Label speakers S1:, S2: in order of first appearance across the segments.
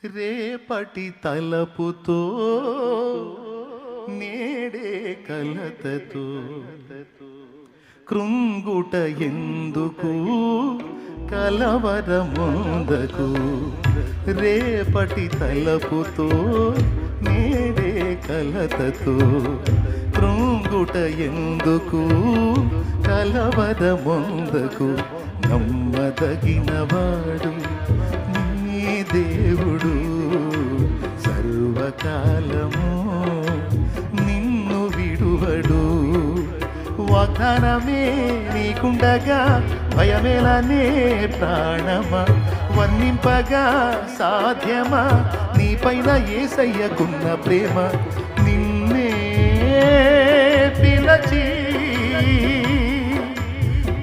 S1: రేపటి తలపుతో నేడే కలతతో కృంగుట ఎందుకు కలవరముందకు. రేపటి తలపుతో నేడే కలతతో కృంగుట ఎందుకు కలవరముందకు. నమ్మదగినవాడు నీ దేవుడు, సర్వకాలము నిన్ను విడువడు. వాగ్దానమే నీకుండగా భయమేలనే ప్రాణమా, వర్ణింపగా సాధ్యమా నీపైన యేసయ్యకున్న ప్రేమ. నిన్నే పిలచి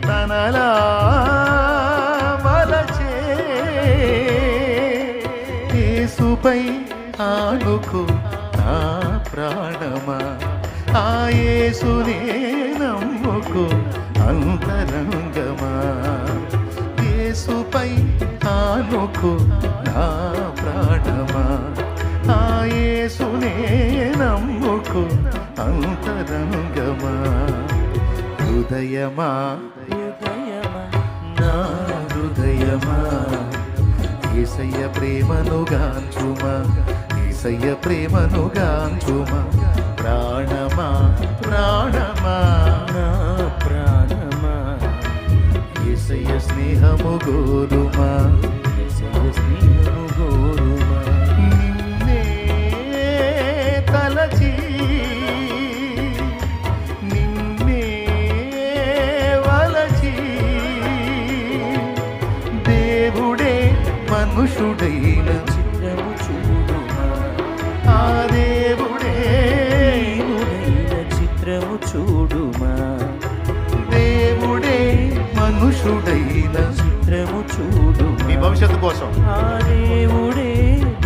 S1: తనలా వలచే యేసుపై ఆనుకో నా ప్రాణమా. ఆ యేసునే నమ్ముకో అంతరంగమా. యేసుపై ఆనుకో నా ప్రాణమా. ఆ యేసునే నమ్ముకో అంతరంగమా. హృదయమా నా హృదయమా, యేసయ్య ప్రేమను గాంచుమా, యేసయ్య ప్రేమను గాంచుమా. ప్రాణమా ప్రాణమా నా ప్రాణమా, యేసయ్య స్నేహము గోరుమా, యేసయ్య స్నేహము గోరుమా. నిన్నే తలచి నిన్నే వలచి దేవుడే మనుషుడైన చిత్రము చూడుమా. ఆ దేవుడే చిత్రము చూడుమా. దేవుడే మనుషుడైన చిత్రము చూడు. నీ భవిష్యత్తు కోసం ఆ దేవుడే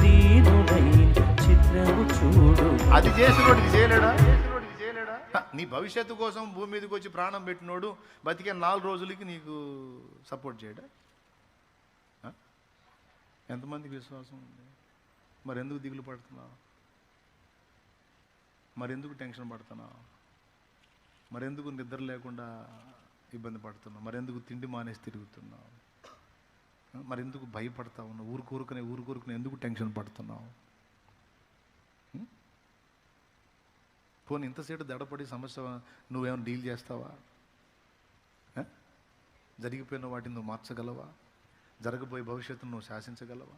S1: దీనుడైన చిత్రము చూడు. అది చేసినోడు ఇది చేయలేడా? నీ భవిష్యత్తు కోసం భూమి మీదకి వచ్చి ప్రాణం పెట్టినోడు బతికే 4 రోజులకి నీకు సపోర్ట్ చేయడా? ఎంతమందికి విశ్వాసం ఉంది? మరెందుకు దిగులు పడుతున్నావు? మరెందుకు టెన్షన్ పడుతున్నావు? మరెందుకు నిద్ర లేకుండా ఇబ్బంది పడుతున్నావు? మరెందుకు తిండి మానేసి తిరుగుతున్నావు? మరెందుకు భయపడతావు? ఊరుకూరుకునే ఎందుకు టెన్షన్ పడుతున్నావు? పోనీ ఇంతసేపు దడపడి సమస్య నువ్వేమైనా డీల్ చేస్తావా? జరిగిపోయిన వాటిని నువ్వు మార్చగలవా? జరగబోయే భవిష్యత్తును నువ్వు శాసించగలవా?